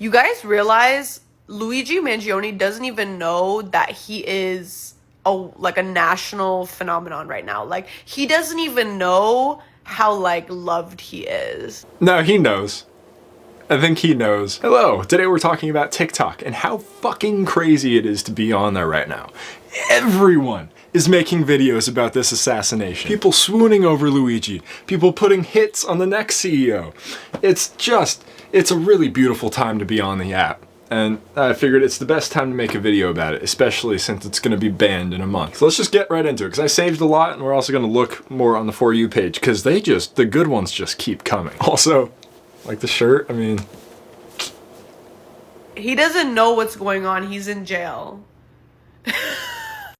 You guys realize Luigi Mangione doesn't even know that he is a national phenomenon right now. Like, he doesn't even know how like loved he is. No, he knows. I think he knows. Hello, today we're talking about TikTok and how fucking crazy it is to be on there right now. Everyone is making videos about this assassination. People swooning over Luigi. People putting hits on the next CEO. It's a really beautiful time to be on the app. And I figured it's the best time to make a video about it, especially since it's going to be banned in a month. So let's just get right into it, because I saved a lot, and we're also going to look more on the For You page, because the good ones just keep coming. Also, like the shirt, I mean... He doesn't know what's going on. He's in jail.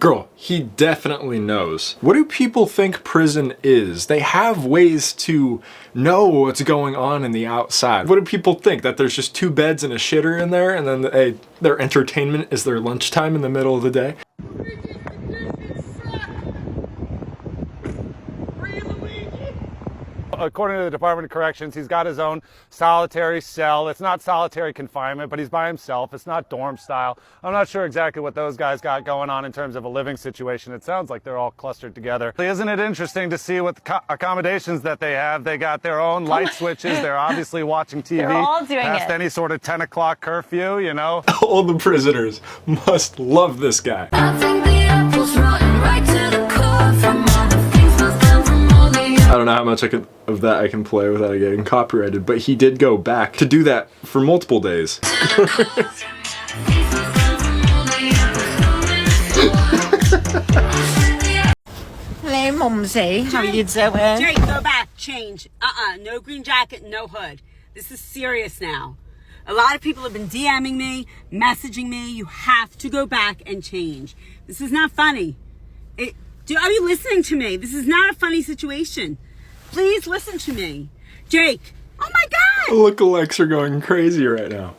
Girl, he definitely knows. What do people think prison is? They have ways to know what's going on in the outside. What do people think? That there's just 2 beds and a shitter in there, and then their entertainment is their lunchtime in the middle of the day? According to the Department of Corrections, he's got his own solitary cell. It's not solitary confinement, but he's by himself. It's not dorm style. I'm not sure exactly what those guys got going on in terms of a living situation. It sounds like they're all clustered together. Isn't it interesting to see what accommodations that they have? They got their own light switches. They're obviously watching TV They're all doing past any sort of 10 o'clock curfew, you know? All the prisoners must love this guy. I think the apple's rotten right to the core from all the things we've done from all the I don't know how much of that I can play without getting copyrighted, but he did go back to do that for multiple days. Hello, Mumsy. How are you doing? Jake, go back. Change. No green jacket, no hood. This is serious now. A lot of people have been DMing me, messaging me. You have to go back and change. This is not funny. Are you listening to me? This is not a funny situation. Please listen to me. Jake. Oh my God. Lookalikes are going crazy right now.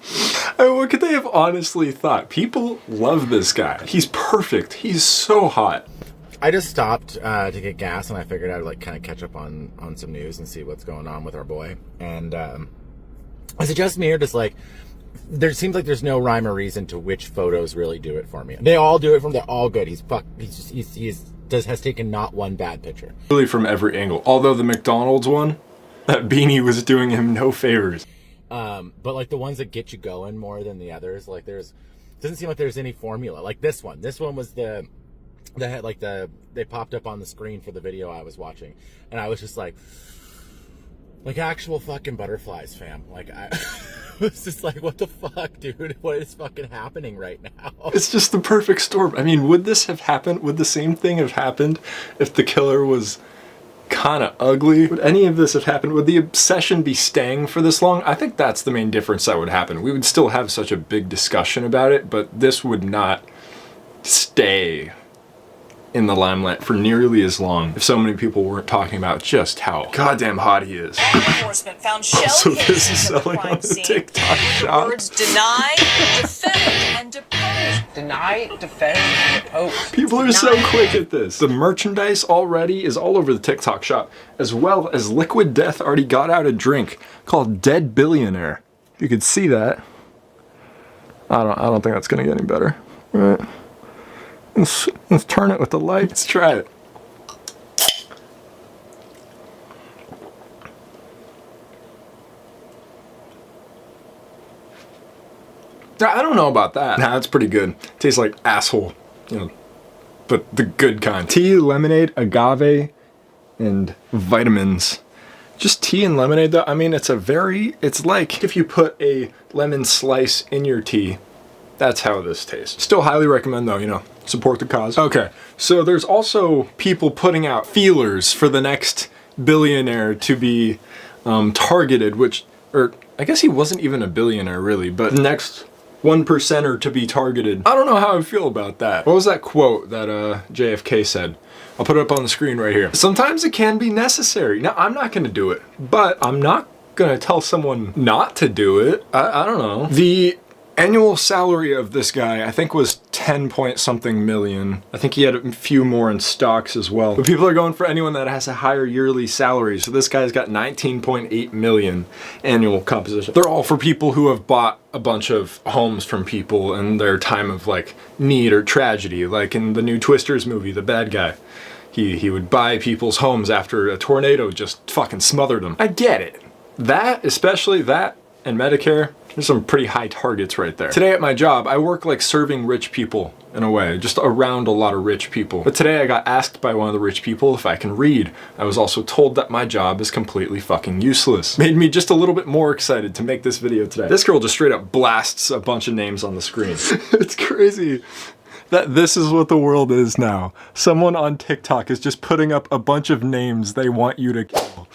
I mean, what could they have honestly thought? People love this guy. He's perfect. He's so hot. I just stopped to get gas, and I figured I'd like kind of catch up on some news and see what's going on with our boy. And is it just me, or just like there seems like there's no rhyme or reason to which photos really do it for me? They all do it for me. They're all good. Has taken not one bad picture. Really from every angle. Although the McDonald's one, that beanie was doing him no favors. But like the ones that get you going more than the others, like doesn't seem like there's any formula. Like this one. This one was they popped up on the screen for the video I was watching, and I was just like actual fucking butterflies, fam. Like I was just like, what the fuck, dude? What is fucking happening right now? It's just the perfect storm. I mean, would this have happened? Would the same thing have happened if the killer was kind of ugly? Would any of this have happened? Would the obsession be staying for this long? I think that's the main difference that would happen. We would still have such a big discussion about it, but this would not stay in the limelight for nearly as long if so many people weren't talking about just how goddamn hot he is. Enforcement found shell So this is casings at the selling on crime the scene. TikTok shop. Words deny, defend, and depose. Deny, defend, and depose. People are so quick at this. The merchandise already is all over the TikTok shop, as well as Liquid Death already got out a drink called Dead Billionaire. You could see that. I don't think that's gonna get any better. Right. Let's turn it with the light. Let's try it. I don't know about that. Nah, that's pretty good. Tastes like asshole, you know, but the good kind. Tea, lemonade, agave, and vitamins. Just tea and lemonade though, I mean, it's like if you put a lemon slice in your tea. That's how this tastes. Still highly recommend though, you know, support the cause. Okay, so there's also people putting out feelers for the next billionaire to be targeted, or I guess he wasn't even a billionaire really, but the next 1%er to be targeted. I don't know how I feel about that. What was that quote that JFK said? I'll put it up on the screen right here. Sometimes it can be necessary. Now, I'm not gonna do it, but I'm not gonna tell someone not to do it. I don't know. The Annual salary of this guy, I think, was 10 point something million. I think he had a few more in stocks as well. But people are going for anyone that has a higher yearly salary. So this guy's got 19.8 million annual composition. They're all for people who have bought a bunch of homes from people in their time of like need or tragedy. Like in the new Twisters movie, the bad guy. He would buy people's homes after a tornado just fucking smothered them. I get it. That, especially that, and Medicare, there's some pretty high targets right there. Today at my job, I work like serving rich people in a way, just around a lot of rich people. But today I got asked by one of the rich people if I can read. I was also told that my job is completely fucking useless. Made me just a little bit more excited to make this video today. This girl just straight up blasts a bunch of names on the screen. It's crazy that this is what the world is now. Someone on TikTok is just putting up a bunch of names they want you to kill.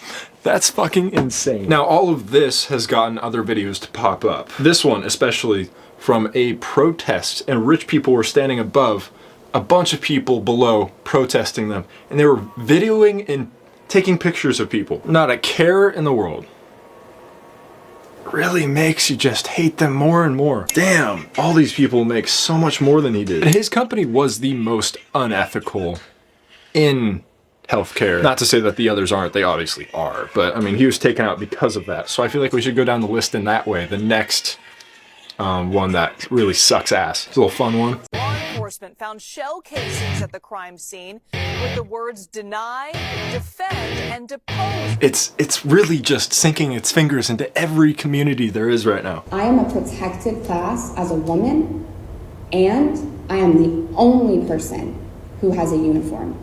That's fucking insane. Now, all of this has gotten other videos to pop up. This one, especially from a protest, and rich people were standing above a bunch of people below protesting them, and they were videoing and taking pictures of people. Not a care in the world. Really makes you just hate them more and more. Damn, all these people make so much more than he did. And his company was the most unethical in healthcare. Not to say that the others aren't, they obviously are, but I mean, he was taken out because of that. So I feel like we should go down the list in that way. The next one that really sucks ass. It's a little fun one. Law enforcement found shell casings at the crime scene with the words deny, defend, and depose. It's really just sinking its fingers into every community there is right now. I am a protected class as a woman, and I am the only person who has a uniform.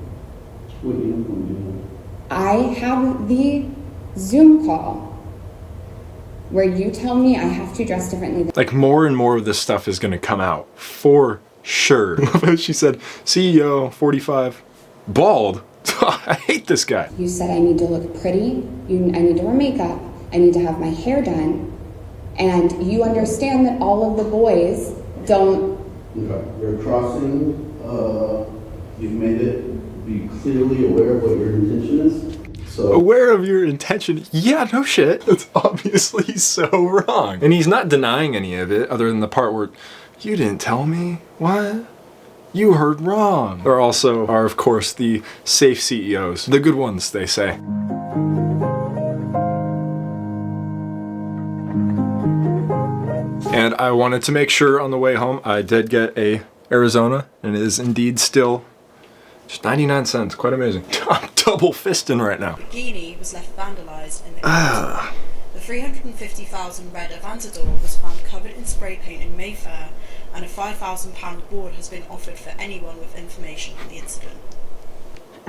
What uniform do you have? I have the Zoom call where you tell me I have to dress differently. Like, more and more of this stuff is gonna come out, for sure. She said, CEO, 45, bald. I hate this guy. You said I need to look pretty, I need to wear makeup, I need to have my hair done, and you understand that all of the boys don't... Okay. You're crossing, you've made it be clearly aware of what your intention is. So. Aware of your intention? Yeah, no shit. That's obviously so wrong. And he's not denying any of it, other than the part where, you didn't tell me? What? You heard wrong. There also are, of course, the safe CEOs. The good ones, they say. And I wanted to make sure on the way home, I did get a Arizona, and it is indeed still just 99 cents. Quite amazing. I'm double fisting right now. Bikini was left vandalized in the The 350,000 red Aventador was found covered in spray paint in Mayfair, and a £5,000 reward has been offered for anyone with information on the incident.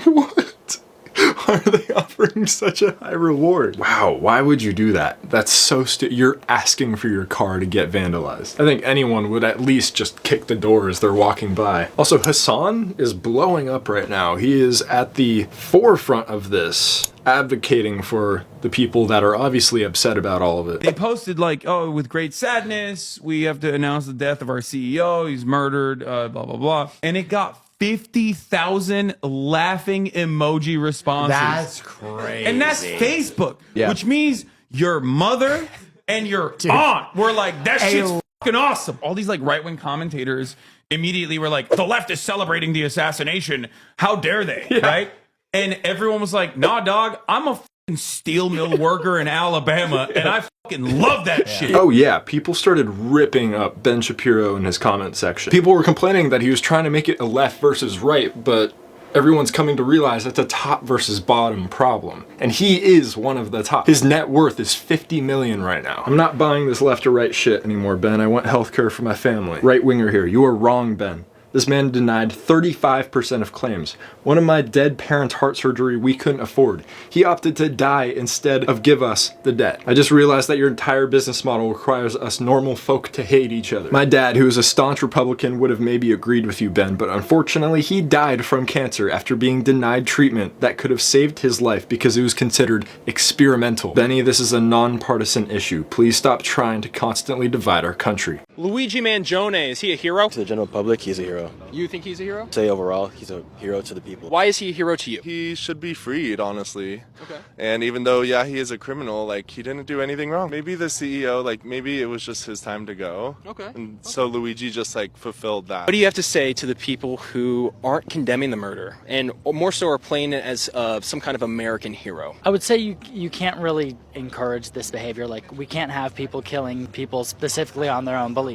What? Why are they offering such a high reward? Wow, why would you do that? That's so you're asking for your car to get vandalized. I think anyone would at least just kick the door as they're walking by. Also, Hassan is blowing up right now. He is at the forefront of this, advocating for the people that are obviously upset about all of it. They posted like, oh, with great sadness, we have to announce the death of our CEO. He's murdered, blah, blah, blah. And it got 50,000 laughing emoji responses. That's crazy. And that's Facebook, which means your mother and your aunt were like, that shit's fucking awesome. All these like right-wing commentators immediately were like, the left is celebrating the assassination. How dare they, right? And everyone was like, nah, dog, I'm a fucking steel mill worker in Alabama, and I fucking love that shit. Oh yeah, people started ripping up Ben Shapiro in his comment section. People were complaining that he was trying to make it a left versus right, but everyone's coming to realize that's a top versus bottom problem. And he is one of the top. His net worth is 50 million right now. I'm not buying this left or right shit anymore, Ben. I want healthcare for my family. Right winger here, you are wrong, Ben. This man denied 35% of claims. One of my dead parents' heart surgery we couldn't afford. He opted to die instead of give us the debt. I just realized that your entire business model requires us normal folk to hate each other. My dad, who is a staunch Republican, would have maybe agreed with you, Ben, but unfortunately he died from cancer after being denied treatment that could have saved his life because it was considered experimental. Benny, this is a nonpartisan issue. Please stop trying to constantly divide our country. Luigi Mangione, is he a hero? To the general public, he's a hero. You think he's a hero? Say overall, he's a hero to the people. Why is he a hero to you? He should be freed, honestly. Okay. And even though, yeah, he is a criminal, like, he didn't do anything wrong. Maybe the CEO, like, maybe it was just his time to go. Okay. And so Luigi just, like, fulfilled that. What do you have to say to the people who aren't condemning the murder and more so are playing it as some kind of American hero? I would say you can't really encourage this behavior. Like, we can't have people killing people specifically on their own beliefs.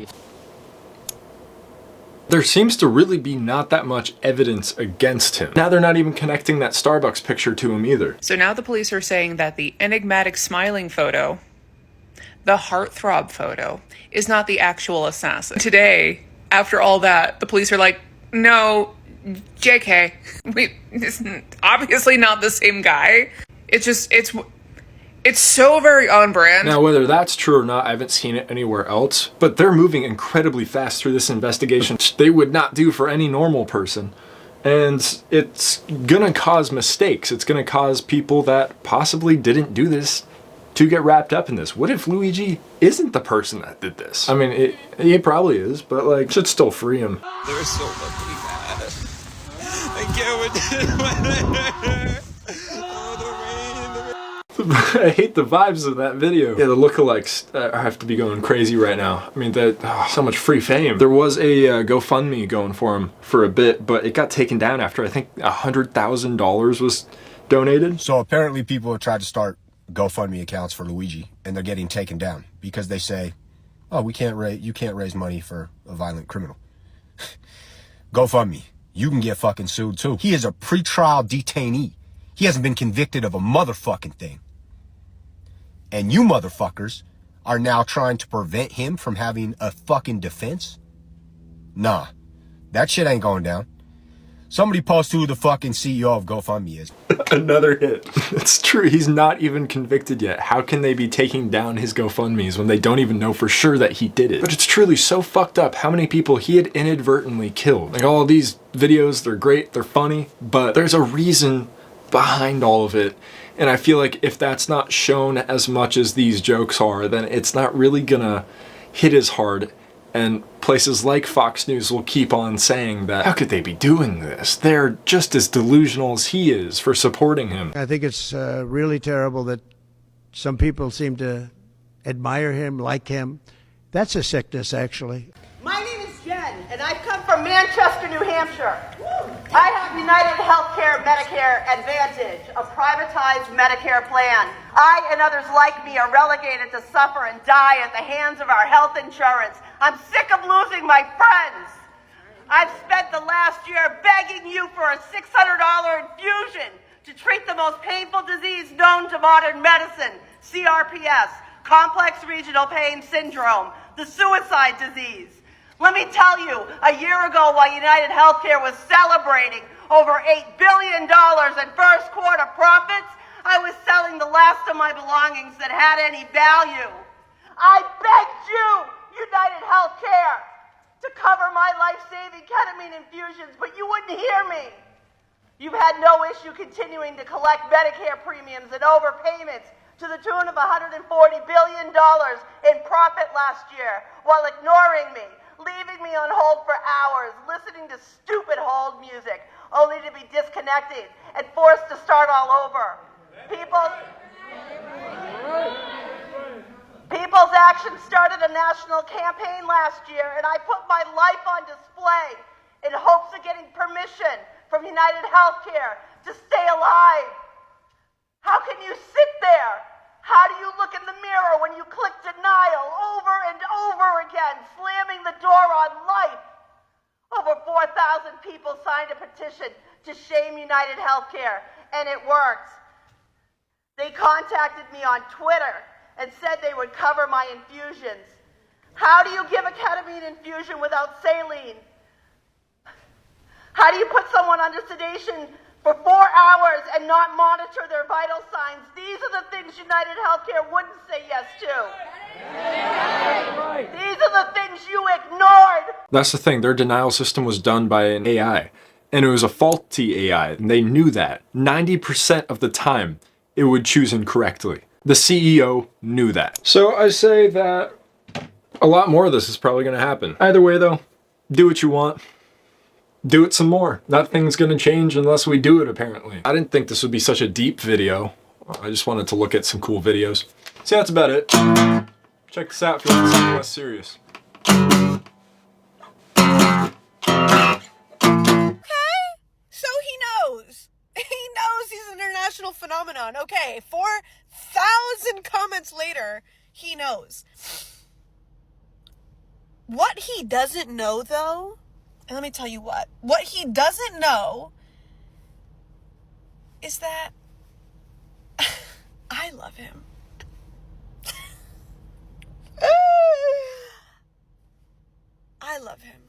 There seems to really be not that much evidence against him. Now they're not even connecting that Starbucks picture to him either. So now the police are saying that the enigmatic smiling photo, the heartthrob photo, is not the actual assassin. Today, after all that, the police are like, no, JK, it's obviously not the same guy. It's so very on brand. Now, whether that's true or not, I haven't seen it anywhere else, but they're moving incredibly fast through this investigation. They would not do for any normal person. And it's gonna cause mistakes. It's gonna cause people that possibly didn't do this to get wrapped up in this. What if Luigi isn't the person that did this? I mean, he probably is, but like, should still free him. They're so fucking mad. I can't with I hate the vibes of that video. Yeah, the lookalikes have to be going crazy right now. I mean, so much free fame. There was a GoFundMe going for him for a bit, but it got taken down after I think $100,000 was donated. So apparently people have tried to start GoFundMe accounts for Luigi, and they're getting taken down because they say, "Oh, you can't raise money for a violent criminal." GoFundMe, you can get fucking sued too. He is a pretrial detainee. He hasn't been convicted of a motherfucking thing. And you motherfuckers are now trying to prevent him from having a fucking defense? Nah, that shit ain't going down. Somebody post who the fucking CEO of GoFundMe is. Another hit. It's true, he's not even convicted yet. How can they be taking down his GoFundMes when they don't even know for sure that he did it? But it's truly so fucked up how many people he had inadvertently killed. Like, all of these videos, they're great, they're funny, but there's a reason behind all of it. And I feel like if that's not shown as much as these jokes are, then it's not really gonna hit as hard. And places like Fox News will keep on saying that, how could they be doing this? They're just as delusional as he is for supporting him. I think it's really terrible that some people seem to admire him, like him. That's a sickness, actually. My name is Jen, and I've come from Manchester, New Hampshire. I have United Healthcare Medicare Advantage, a privatized Medicare plan. I and others like me are relegated to suffer and die at the hands of our health insurance. I'm sick of losing my friends. I've spent the last year begging you for a $600 infusion to treat the most painful disease known to modern medicine, CRPS, complex regional pain syndrome, the suicide disease. Let me tell you, a year ago while United Healthcare was celebrating over $8 billion in first quarter profits, I was selling the last of my belongings that had any value. I begged you, United Healthcare, to cover my life-saving ketamine infusions, but you wouldn't hear me. You've had no issue continuing to collect Medicare premiums and overpayments to the tune of $140 billion in profit last year, while ignoring me, leaving me on hold for hours, listening to stupid hold music, only to be disconnected and forced to start all over. People's Action started a national campaign last year, and I put my life on display in hopes of getting permission from United Healthcare to stay alive. How can you sit there? How do you look in the mirror when you click denial over and over again, slamming the door on life? Over 4,000 people signed a petition to shame United Healthcare, and it worked. They contacted me on Twitter and said they would cover my infusions. How do you give a ketamine infusion without saline? How do you put someone under sedation for 4 hours and not monitor their vital signs? These are the things United Healthcare wouldn't say yes to. These are the things you ignored. That's the thing, their denial system was done by an AI. And it was a faulty AI, and they knew that. 90% of the time, it would choose incorrectly. The CEO knew that. So I say that A lot more of this is probably going to happen. Either way though, do what you want. Do it some more. Nothing's going to change unless we do it, apparently. I didn't think this would be such a deep video. I just wanted to look at some cool videos. So that's about it. Check this out if you want something less serious. So he knows. He knows he's an international phenomenon. Okay, 4,000 comments later, he knows. What he doesn't know, though, and let me tell you what he doesn't know is that I love him. I love him.